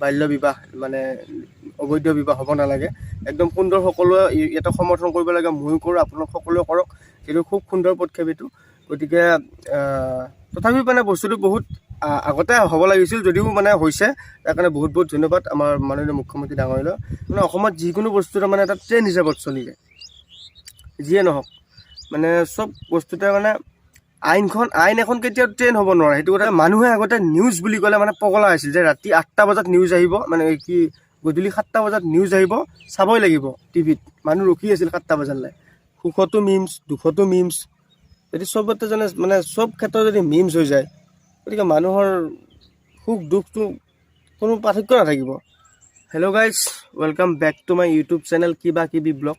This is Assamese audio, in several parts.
বাল্য বিবাহ মানে অবৈধ বিবাহ হ'ব নালাগে। একদম সুন্দৰ, সকলোৱে ইয়াতে সমৰ্থন কৰিব লাগে, ময়ো কৰোঁ, আপোনালোক সকলোৱে কৰক। এইটো খুব সুন্দৰ পদক্ষেপ এইটো। গতিকে তথাপিও মানে বস্তুটো বহুত আগতে হ'ব লাগিছিল, যদিও মানে হৈছে। তাৰ কাৰণে বহুত বহুত ধন্যবাদ আমাৰ মাননীয় মুখ্যমন্ত্ৰী ডাঙৰীয়ালৈ। মানে অসমত যিকোনো বস্তু মানে এটা ট্ৰেণ্ড হিচাপত চলি যায়, যিয়ে নহওক মানে চব বস্তুতে মানে আইন এখন কেতিয়াও ট্ৰেণ্ড হ'ব নোৱাৰে। সেইটো কথা মানুহে আগতে নিউজ বুলি ক'লে মানে পগলা হৈছিল, যে ৰাতি 8টা বজাত নিউজ আহিব, মানে কি গধূলি 7টা বজাত নিউজ আহিব, চাবই লাগিব টিভিত। মানুহ ৰখি আছিল 7টা বজালৈ। সুখতো মিমছ, দুখতো মিমছ। যদি চবতে মানে চব ক্ষেত্ৰত যদি মিমছ হৈ যায়, গতিকে মানুহৰ সুখ দুখটো কোনো পাৰ্থক্য নাথাকিব। Hello' guys, welcome back to my YouTube channel কিবা কিবি ব্লগ।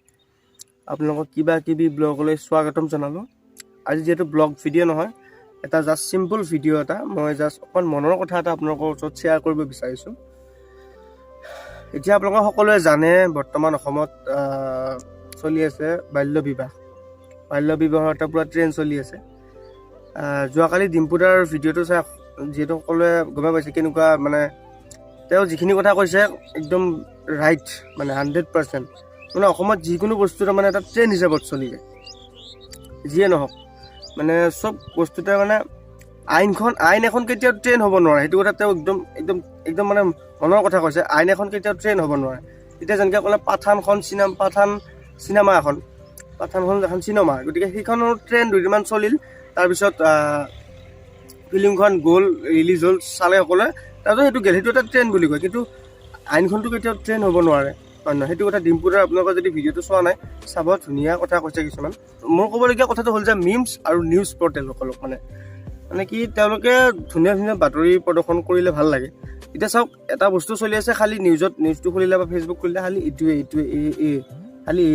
আপোনালোকক কিবা কিবি ব্লগলৈ স্বাগতম জনালোঁ। আজি যিহেতু ব্লগ ভিডিঅ' নহয়, এটা জাষ্ট চিম্পল ভিডিঅ' এটা, মই জাষ্ট অকণ মনৰ কথা এটা আপোনালোকৰ ওচৰত শ্বেয়াৰ কৰিব বিচাৰিছোঁ। এতিয়া আপোনালোকে সকলোৱে জানে বৰ্তমান অসমত চলি আছে বাল্য বিবাহৰ এটা পূৰা ট্ৰেণ্ড চলি আছে। যোৱাকালি ডিম্পুদাৰ ভিডিঅ'টো চাই যিহেতু সকলোৱে গমে পাইছে কেনেকুৱা, মানে তেওঁ যিখিনি কথা কৈছে একদম ৰাইট, মানে 100%। মানে অসমত যিকোনো বস্তু মানে এটা ট্ৰেণ্ড হিচাপত চলি যায়, যিয়ে নহওক মানে চব বস্তুতে মানে আইন এখন কেতিয়াও ট্ৰেণ্ড হ'ব নোৱাৰে। সেইটো কথা তেওঁ একদম মানে মনৰ কথা কৈছে। আইন এখন কেতিয়াও ট্ৰেণ্ড হ'ব নোৱাৰে। এতিয়া যেনেকৈ ক'লে পাঠানখন চিনেমা এখন চিনেমা, গতিকে সেইখনৰ ট্ৰেণ্ড দুদিনমান চলিল, তাৰপিছত ফিল্মখন গ'ল, ৰিলিজ হ'ল, চালে সকলোৱে, তাৰপিছত সেইটো গ'ল, সেইটো এটা ট্ৰেণ্ড বুলি কয়। কিন্তু আইনখনটো কেতিয়াও ট্ৰেণ্ড হ'ব নোৱাৰে, হয় নহয়? সেইটো কথা ডিম্পুদাৰ আপোনালোকে যদি ভিডিঅ'টো চোৱা নাই, চাব, ধুনীয়া কথা কৈছে কিছুমান। মোৰ ক'বলগীয়া কথাটো হ'ল যে মিমছ আৰু নিউজ পৰ্টেলসকলক মানে কি তেওঁলোকে ধুনীয়া বাতৰি প্ৰদৰ্শন কৰিলে ভাল লাগে। এতিয়া চাওক, এটা বস্তু চলি আছে, খালি নিউজটো খুলিলে বা ফেচবুক খুলিলে খালি এইটোৱে খালি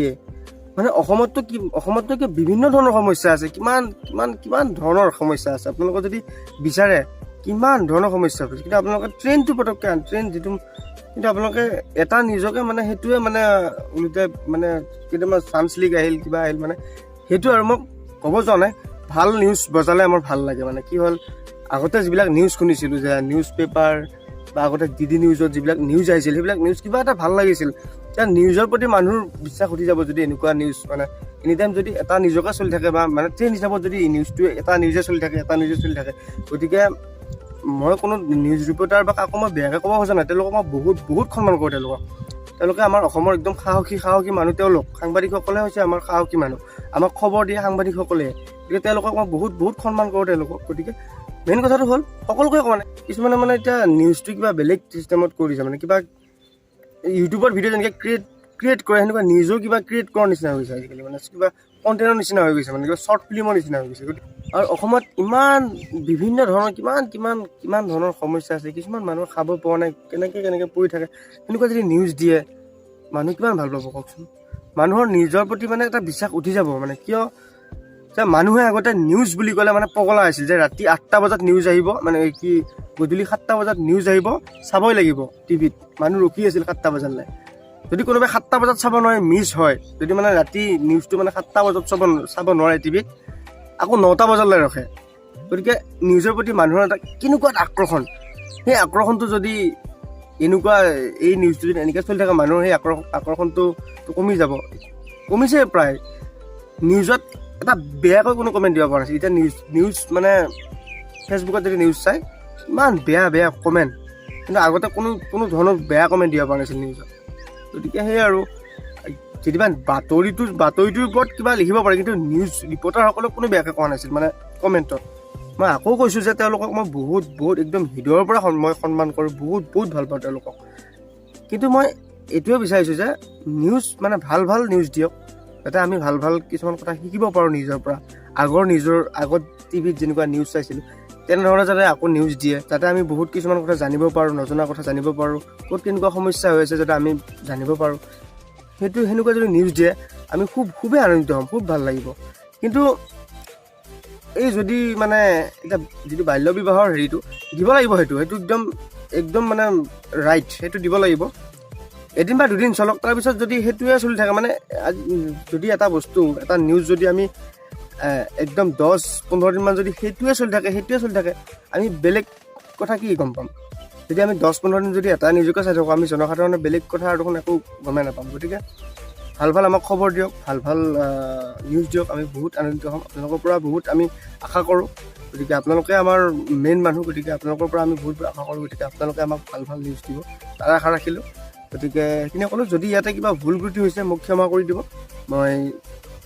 মানে অসমততো কি বিভিন্ন ধৰণৰ সমস্যা আছে, কিমান ধৰণৰ সমস্যা আছে। আপোনালোকে যদি বিচাৰে কিমান ধৰণৰ সমস্যা আছে, কিন্তু আপোনালোকে ট্ৰেণ্ডটো পটককৈ যিটো, কিন্তু আপোনালোকে এটা নিজকে মানে সেইটোৱে মানে ওলোটাই মানে কেতিয়াবা চান্স লিক আহিল, কিবা আহিল, মানে সেইটো আৰু মই ক'ব যোৱা নাই। ভাল নিউজ বজালে আমাৰ ভাল লাগে। মানে কি হ'ল, আগতে যিবিলাক নিউজ শুনিছিলোঁ, যে নিউজ পেপাৰ বা আগতে DD নিউজত যিবিলাক নিউজ আহিছিল, সেইবিলাক নিউজ কিবা এটা ভাল লাগিছিল। এতিয়া নিউজৰ প্ৰতি মানুহৰ বিশ্বাস উঠি যাব যদি এনেকুৱা নিউজ মানে এনিটাইম যদি এটা নিজকে চলি থাকে, বা মানে ট্ৰেণ্ড হিচাপত যদি নিউজটোৱে এটা নিউজে চলি থাকে। গতিকে মই কোনো নিউজ ৰিপৰ্টাৰ বা কাকো মই বেয়াকৈ ক'ব খোজা নাই, তেওঁলোকক মই বহুত সন্মান কৰোঁ। তেওঁলোকে আমাৰ অসমৰ একদম সাহসী মানুহ। তেওঁলোক সাংবাদিকসকলে হৈছে আমাৰ সাহসী মানুহ, আমাক খবৰ দিয়ে সাংবাদিকসকলে। গতিকে তেওঁলোকক মই বহুত সন্মান কৰোঁ তেওঁলোকক। গতিকে মেইন কথাটো হ'ল, সকলোকে কোৱা নাই, কিছুমানে মানে এতিয়া নিউজটো কিবা বেলেগ চিষ্টেমত কৰি দিছে, মানে কিবা ইউটিউবৰ ভিডিঅ' যেনেকৈ ক্ৰিয়েট কৰে, সেনেকুৱা নিজেও কিবা ক্ৰিয়েট কৰাৰ নিচিনা হৈ গৈছে আজিকালি। মানে কিবা কণ্টেণ্টৰ নিচিনা হৈ গৈছে, মানে কিবা শ্বৰ্ট ফিল্মৰ নিচিনা হৈ গৈছে। আৰু অসমত ইমান বিভিন্ন ধৰণৰ কিমান ধৰণৰ সমস্যা আছে। কিছুমান মানুহ খাব পোৱা নাই, কেনেকৈ পৰি থাকে। সেনেকুৱা যদি নিউজ দিয়ে, মানুহ কিমান ভাল পাব কওকচোন? মানুহৰ নিজৰ প্ৰতি মানে এটা বিশ্বাস উঠি যাব। মানে কিয় যে মানুহে আগতে নিউজ বুলি ক'লে মানে পগলা হৈছিল, যে ৰাতি 8টা বজাত নিউজ আহিব, মানে কি গধূলি 7টা বজাত নিউজ আহিব, চাবই লাগিব টিভিত। মানুহ ৰখি আছিল 7টা বজালৈ। যদি কোনোবাই 7টা বজাত চাব নোৱাৰে, মিছ হয়, যদি মানে ৰাতি নিউজটো মানে 7টা বজাত চাব নোৱাৰে টিভিত, আকৌ 9টা বজালৈ ৰখে। গতিকে নিউজৰ প্ৰতি মানুহৰ এটা কেনেকুৱা এটা আকৰ্ষণ, সেই আকৰ্ষণটো যদি এনেকুৱা এই নিউজটো যদি এনেকৈ চলি থাকে, মানুহৰ সেই আকৰ্ষণটো কমি যাব। কমিছে প্ৰায়। নিউজত এটা বেয়াকৈ কোনো কমেণ্ট দিব পৰা নাছিল। এতিয়া নিউজ মানে ফেচবুকত যদি নিউজ চাই, ইমান বেয়া কমেণ্ট, কিন্তু আগতে কোনো ধৰণৰ বেয়া কমেণ্ট দিব পৰা নাছিল নিউজত। গতিকে সেই আৰু কেতিয়াবা বাতৰিটোৰ ওপৰত কিবা লিখিব পাৰে, কিন্তু নিউজ ৰিপৰ্টাৰসকলক কোনো বেয়াকৈ কোৱা নাছিল মানে কমেণ্টত। মই আকৌ কৈছোঁ যে তেওঁলোকক মই বহুত একদম হৃদয়ৰ পৰা মই সন্মান কৰোঁ, বহুত ভাল পাওঁ তেওঁলোকক। কিন্তু মই এইটোৱে বিচাৰিছোঁ যে নিউজ মানে ভাল নিউজ দিয়ক, যাতে আমি ভাল কিছুমান কথা শিকিব পাৰোঁ নিজৰ পৰা। আগত টিভিত যেনেকুৱা নিউজ চাইছিলোঁ, তেনেধৰণে যাতে আকৌ নিউজ দিয়ে, যাতে আমি বহুত কিছুমান কথা জানিব পাৰোঁ, নজনা কথা জানিব পাৰোঁ, ক'ত কেনেকুৱা সমস্যা হৈ আছে যাতে আমি জানিব পাৰোঁ। সেনেকুৱা যদি নিউজ দিয়ে, আমি খুবেই আনন্দিত হ'ম, খুব ভাল লাগিব। কিন্তু এই যদি মানে এতিয়া যিটো বাল্য বিবাহৰ হেৰিটো দিব লাগিব, সেইটো একদম মানে ৰাইট, সেইটো দিব লাগিব। এদিন বা দুদিন চলক, তাৰপিছত যদি সেইটোৱে চলি থাকে, মানে যদি এটা বস্তু এটা নিউজ যদি আমি একদম 10-15 দিনমান যদি সেইটোৱে চলি থাকে, আমি বেলেগ কথা কি গম পাম? যদি আমি 10-15 দিন যদি এটা নিউজকে চাই থাকোঁ, আমি জনসাধাৰণে বেলেগ কথা আৰু দেখোন একো গমেই নাপাম। গতিকে ভাল ভাল আমাক খবৰ দিয়ক, ভাল ভাল নিউজ দিয়ক, আমি বহুত আনন্দিত হ'ম। আপোনালোকৰ পৰা বহুত আমি আশা কৰোঁ। গতিকে আপোনালোকে আমাৰ মেইন মানুহ, গতিকে আপোনালোকৰ পৰা আমি বহুত আশা কৰোঁ। গতিকে আপোনালোকে আমাক ভাল ভাল নিউজ দিব, তাৰ আশা ৰাখিলোঁ। গতিকে সেইখিনি ক'লোঁ। যদি ইয়াতে কিবা ভুল ত্ৰুটি হৈছে মোক ক্ষমা কৰি দিব। মই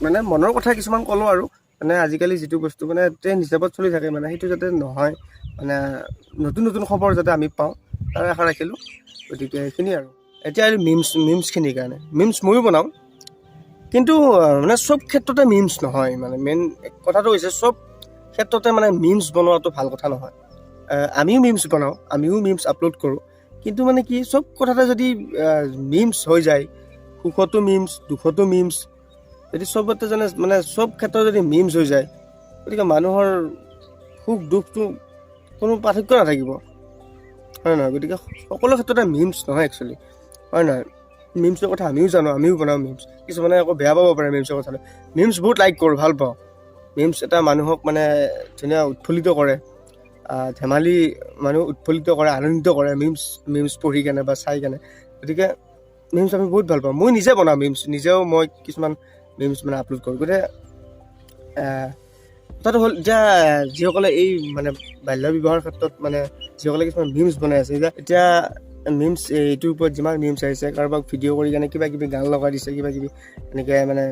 মানে মনৰ কথা কিছুমান ক'লোঁ আৰু মানে আজিকালি যিটো বস্তু মানে ট্ৰেণ্ড হিচাপত চলি থাকে মানে সেইটো যাতে নহয়, মানে নতুন নতুন খবৰ যাতে আমি পাওঁ তাৰ আশা ৰাখিলোঁ। গতিকে এইখিনি আৰু এতিয়া আৰু মিমছখিনিৰ কাৰণে মিমছ ময়ো বনাওঁ, কিন্তু মানে চব ক্ষেত্ৰতে মিমছ নহয়। মানে মেইন কথাটো হৈছে চব ক্ষেত্ৰতে মানে মিমছ বনোৱাটো ভাল কথা নহয়। আমিও মিমছ বনাওঁ, আমিও মিমছ আপলোড কৰোঁ, কিন্তু মানে কি চব কথাতে যদি মিমছ হৈ যায়, সুখতো মিমছ, দুখতো মিমছ, যদি চবতে মানে চব ক্ষেত্ৰত যদি মিমছ হৈ যায়, গতিকে মানুহৰ সুখ দুখটো কোনো পাৰ্থক্য নাথাকিব, হয় নহয়? গতিকে সকলো ক্ষেত্ৰতে মিমছ নহয় একচুৱেলি, হয় নহয়? মিমছৰ কথা আমিও জানো, আমিও বনাওঁ মিমছ। কিছুমানে আকৌ বেয়া পাব পাৰে মিমছৰ কথাটো। মিমছ বহুত লাইক কৰোঁ, ভাল পাওঁ। মিমছ এটা মানুহক মানে ধুনীয়া উৎফুল্লিত কৰে, ধেমালি মানুহ উৎফুল্লিত কৰে, আনন্দিত কৰে মিমছ পঢ়ি কেনে বা চাই কেনে। গতিকে মিমছ আমি বহুত ভাল পাওঁ। মই নিজে বনাওঁ মিমছ, নিজেও মই কিছুমান মিমছ মানে আপলোড কৰোঁ। গতিকে কথাটো হ'ল এতিয়া যিসকলে এই মানে বাল্য বিবাহৰ ক্ষেত্ৰত মানে যিসকলে কিছুমান মিমছ বনাই আছে, এতিয়া মিমছ এইটোৰ ওপৰত যিমান মিমছ আহিছে, কাৰোবাক ভিডিঅ' কৰি কেনে কিবা কিবি গান লগাই দিছে, কিবা কিবি এনেকৈ মানে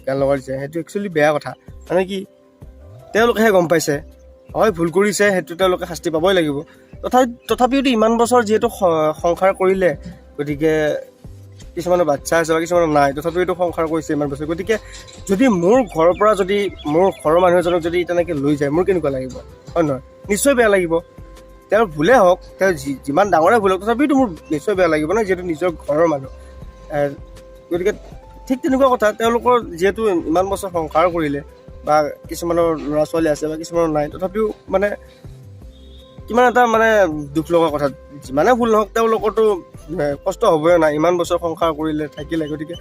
গান লগাই দিছে, সেইটো একচুৱেলি বেয়া কথা। মানে কি তেওঁলোকেহে গম পাইছে, হয় ভুল কৰিছে, সেইটো তেওঁলোকে শাস্তি পাবই লাগিব। তথাপিওতো ইমান বছৰ যিহেতু সংসাৰ কৰিলে, গতিকে কিছুমানৰ বাচ্ছা আছে বা কিছুমানৰ নাই, তথাপিওতো সংসাৰ কৰিছে ইমান বছৰ। গতিকে যদি মোৰ ঘৰৰ পৰা যদি মোৰ ঘৰৰ মানুহ এজনক যদি তেনেকৈ লৈ যায়, মোৰ কেনেকুৱা লাগিব, হয় নহয়? নিশ্চয় বেয়া লাগিব। তেওঁৰ ভুলে হওক, তেওঁ যিমান ডাঙৰে ভুল হওক, তথাপিতো মোৰ নিশ্চয় বেয়া লাগিব ন, যিহেতু নিজৰ ঘৰৰ মানুহ। গতিকে ঠিক তেনেকুৱা কথা, তেওঁলোকৰ যিহেতু ইমান বছৰ সংসাৰ কৰিলে বা কিছুমানৰ ল'ৰা ছোৱালী আছে বা কিছুমানৰ নাই, তথাপিও মানে কিমান এটা মানে দুখ লগা কথা। যিমানে ভুল নহওক তেওঁলোকৰতো কষ্ট হ'বই নাই, ইমান বছৰ সংসাৰ কৰিলে থাকিলে, গতিকে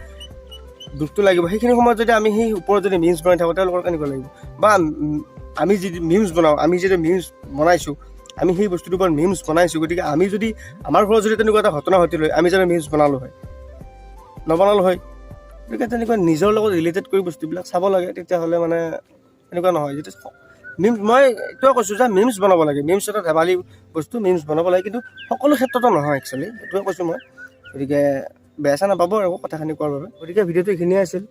দুখটো লাগিব। সেইখিনি সময়ত যদি আমি সেই ওপৰত যদি মিমছ বনাই থাকোঁ, তেওঁলোকৰ কেনেকুৱা লাগিব? বা আমি যদি মিমছ বনাওঁ, আমি যদি মিমছ বনাইছোঁ, আমি সেই বস্তুটোৰ ওপৰত মিমছ বনাইছোঁ, গতিকে আমি যদি আমাৰ ঘৰত যদি তেনেকুৱা এটা ঘটনা ঘটিলে হয়, আমি যদি মিমছ বনালোঁ হয়, নবনালোঁ হয়। গতিকে তেনেকুৱা নিজৰ লগত ৰিলেটেড কৰি বস্তুবিলাক চাব লাগে, তেতিয়াহ'লে মানে এনেকুৱা নহয়। যেতিয়া মই এইটোৱে কৈছোঁ যে মিমছ বনাব লাগে, মিমছ এটা ধেমালি বস্তু, মিমছ বনাব লাগে, কিন্তু সকলো ক্ষেত্ৰতো নহয় একচুৱেলি, এইটোৱে কৈছোঁ মই। গতিকে বেয়া চেয়া নাপাব আৰু কথাখিনি কোৱাৰ বাবে। গতিকে ভিডিঅ'টো এইখিনিয়ে আছিল,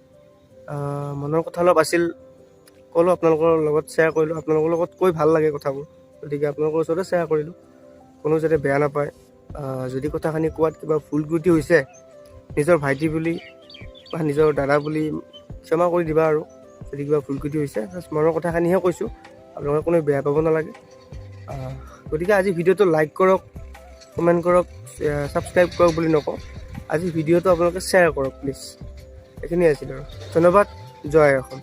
মনৰ কথা অলপ আছিল, ক'লোঁ আপোনালোকৰ লগত শ্বেয়াৰ কৰিলোঁ। আপোনালোকৰ লগত কৈ ভাল লাগে কথাবোৰ, গতিকে আপোনালোকৰ ওচৰতে শ্বেয়াৰ কৰিলোঁ, কোনো যাতে বেয়া নাপায়। যদি কথাখিনি কোৱাত কিবা ভুল ত্ৰুটি হৈছে, নিজৰ ভাইটি বুলি বা নিজৰ দাদা বুলি ক্ষমা কৰি দিবা আৰু। যদি কিবা ভুল ত্ৰুটি হৈছে, মনৰ কথাখিনিহে কৈছোঁ, আপোনালোকে কোনো বেয়া পাব নালাগে। গতিকে আজি ভিডিঅ'টো লাইক কৰক, কমেণ্ট কৰক, ছাবস্ক্ৰাইব কৰক বুলি নকওঁ, আজি ভিডিঅ'টো আপোনালোকে শ্বেয়াৰ কৰক প্লিজ। এইখিনিয়ে আছিল আৰু। ধন্যবাদ। জয় অসম।